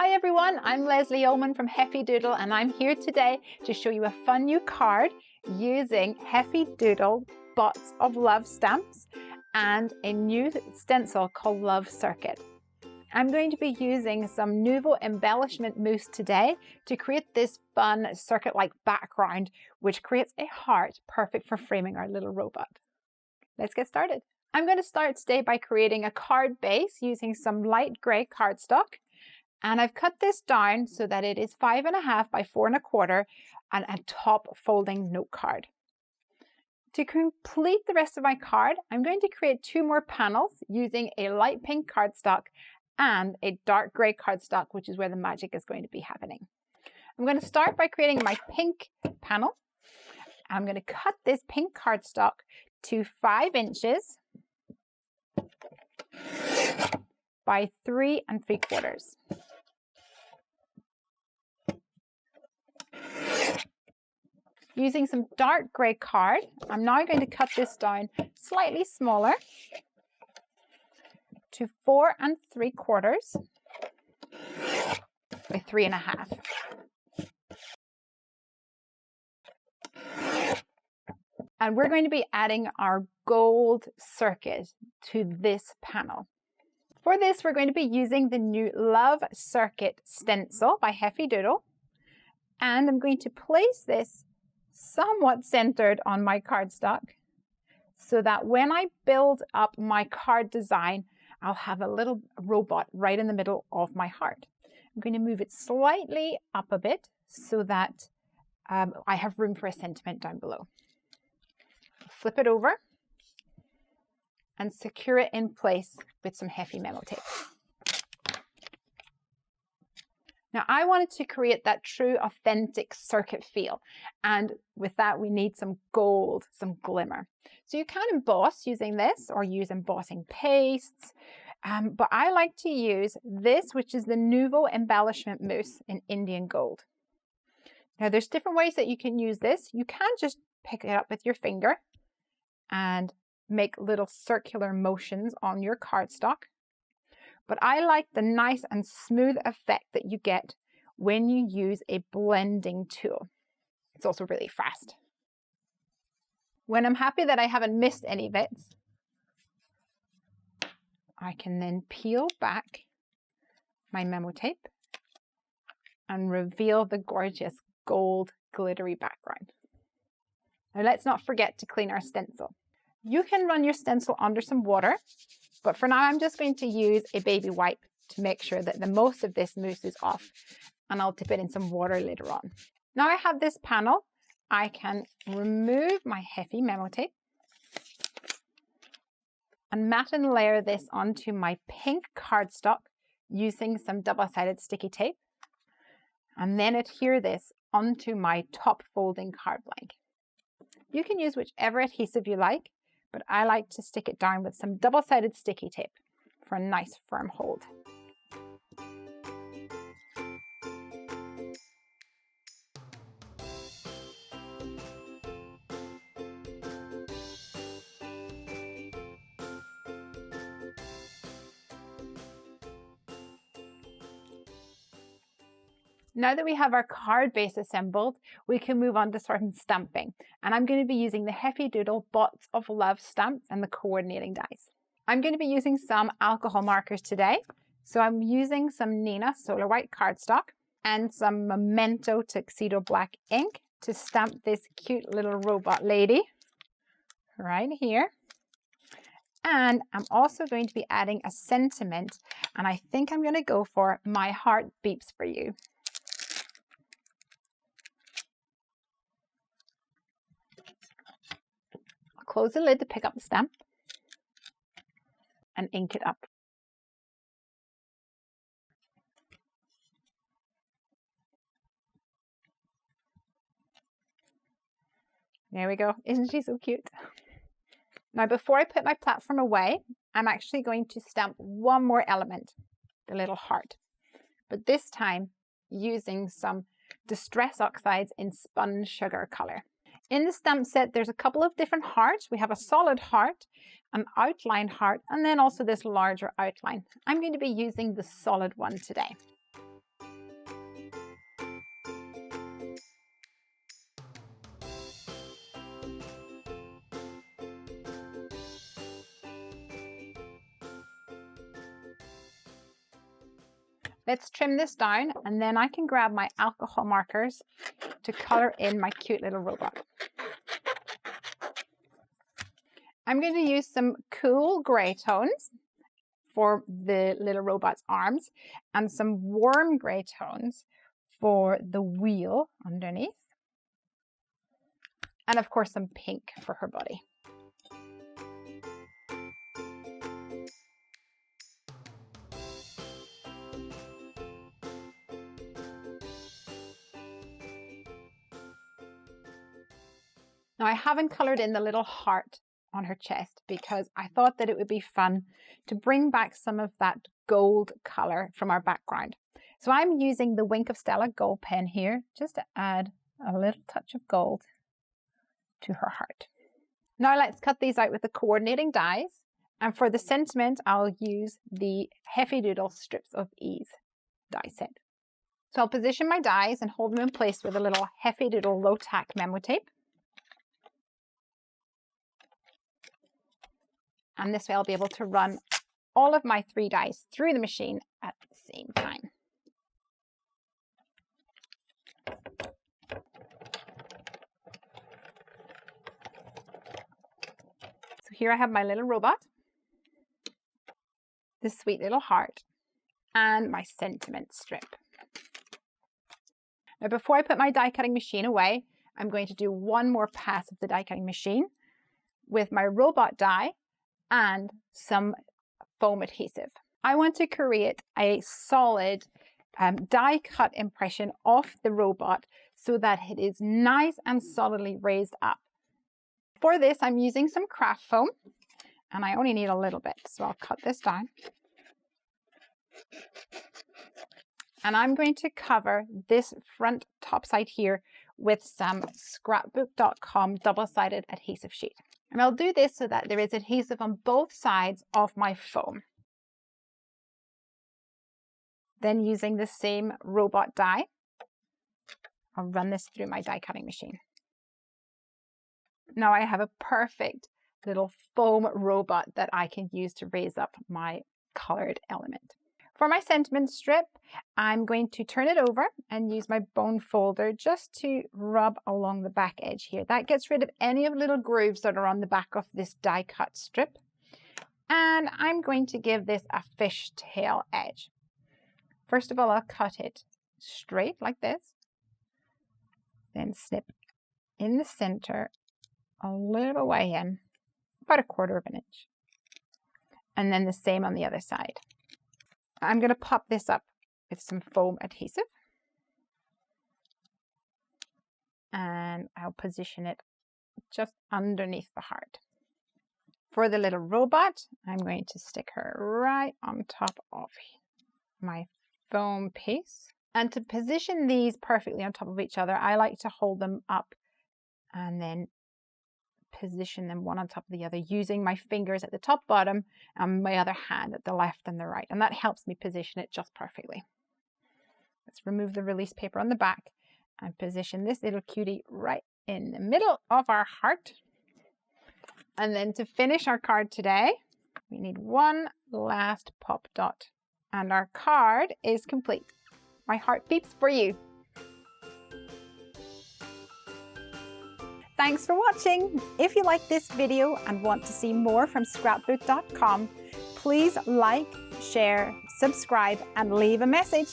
Hi everyone, I'm Leslie Oman from Heffy Doodle and I'm here today to show you a fun new card using Heffy Doodle Bots of Love stamps and a new stencil called Love Circuit. I'm going to be using some Nuvo embellishment mousse today to create this fun circuit-like background which creates a heart perfect for framing our little robot. Let's get started. I'm going to start today by creating a card base using some light grey cardstock. And I've cut this down so that it is 5.5 by 4.25 and a top folding note card. To complete the rest of my card, I'm going to create 2 more panels using a light pink cardstock and a dark grey cardstock, which is where the magic is going to be happening. I'm going to start by creating my pink panel. I'm going to cut this pink cardstock to 5 inches by 3 3/4. Using some dark grey card, I'm now going to cut this down slightly smaller to 4 3/4 by 3.5. And we're going to be adding our gold circuit to this panel. For this, we're going to be using the new Love Circuit stencil by Heffy Doodle. And I'm going to place this somewhat centered on my cardstock so that when I build up my card design, I'll have a little robot right in the middle of my heart. I'm going to move it slightly up a bit so that I have room for a sentiment down below. Flip it over and secure it in place with some Heffy Memo tape. Now I wanted to create that true authentic circuit feel, and with that we need some gold, some glimmer. So you can emboss using this or use embossing pastes, but I like to use this, which is the Nuvo Embellishment Mousse in Indian Gold. Now there's different ways that you can use this. You can just pick it up with your finger and make little circular motions on your cardstock. But I like the nice and smooth effect that you get when you use a blending tool. It's also really fast. When I'm happy that I haven't missed any bits, I can then peel back my Memo tape and reveal the gorgeous gold glittery background. Now let's not forget to clean our stencil. You can run your stencil under some water, but for now I'm just going to use a baby wipe to make sure that the most of this mousse is off, and I'll dip it in some water later on. Now I have this panel, I can remove my Heffy Memo tape and mat and layer this onto my pink cardstock using some double-sided sticky tape, and then adhere this onto my top folding card blank. You can use whichever adhesive you like, but I like to stick it down with some double-sided sticky tape for a nice firm hold. Now that we have our card base assembled, we can move on to certain stamping. And I'm going to be using the Heffy Doodle Bots of Love stamps and the coordinating dies. I'm going to be using some alcohol markers today. So I'm using some Nina Solar White cardstock and some Memento Tuxedo Black ink to stamp this cute little robot lady right here. And I'm also going to be adding a sentiment, and I think I'm going to go for My Heart Beeps For You. Close the lid to pick up the stamp and ink it up. There we go. Isn't she so cute? Now before I put my platform away, I'm actually going to stamp one more element, the little heart. But this time using some Distress Oxides in Spun Sugar color. In the stamp set, there's a couple of different hearts. We have a solid heart, an outline heart, and then also this larger outline. I'm going to be using the solid one today. Let's trim this down, and then I can grab my alcohol markers to color in my cute little robot. I'm going to use some cool gray tones for the little robot's arms and some warm gray tones for the wheel underneath. And of course some pink for her body. Now I haven't colored in the little heart on her chest because I thought that it would be fun to bring back some of that gold color from our background. So I'm using the Wink of Stella gold pen here just to add a little touch of gold to her heart. Now let's cut these out with the coordinating dies, and for the sentiment I'll use the Heffy Doodle Strips of Ease die set. So I'll position my dies and hold them in place with a little Heffy Doodle low tack memo tape. And this way I'll be able to run all of my 3 dies through the machine at the same time. So here I have my little robot, this sweet little heart, and my sentiment strip. Now before I put my die cutting machine away, I'm going to do one more pass of the die cutting machine with my robot die and some foam adhesive. I want to create a solid die cut impression of the robot so that it is nice and solidly raised up. For this I'm using some craft foam, and I only need a little bit, so I'll cut this down. And I'm going to cover this front top side here with some Scrapbook.com double-sided adhesive sheet. And I'll do this so that there is adhesive on both sides of my foam. Then using the same robot die, I'll run this through my die cutting machine. Now I have a perfect little foam robot that I can use to raise up my colored element. For my sentiment strip, I'm going to turn it over and use my bone folder just to rub along the back edge here. That gets rid of any of the little grooves that are on the back of this die cut strip. And I'm going to give this a fishtail edge. First of all, I'll cut it straight like this. Then snip in the center a little way in, about 1/4 inch. And then the same on the other side. I'm going to pop this up with some foam adhesive, and I'll position it just underneath the heart. For the little robot, I'm going to stick her right on top of my foam piece. And to position these perfectly on top of each other, I like to hold them up and then position them one on top of the other using my fingers at the top, bottom, and my other hand at the left and the right, and that helps me position it just perfectly. Let's remove the release paper on the back and position this little cutie right in the middle of our heart. And then to finish our card today, we need one last pop dot, and our card is complete. My heart beeps for you. Thanks for watching. If you like this video and want to see more from Scrapbook.com, please like, share, subscribe, and leave a message.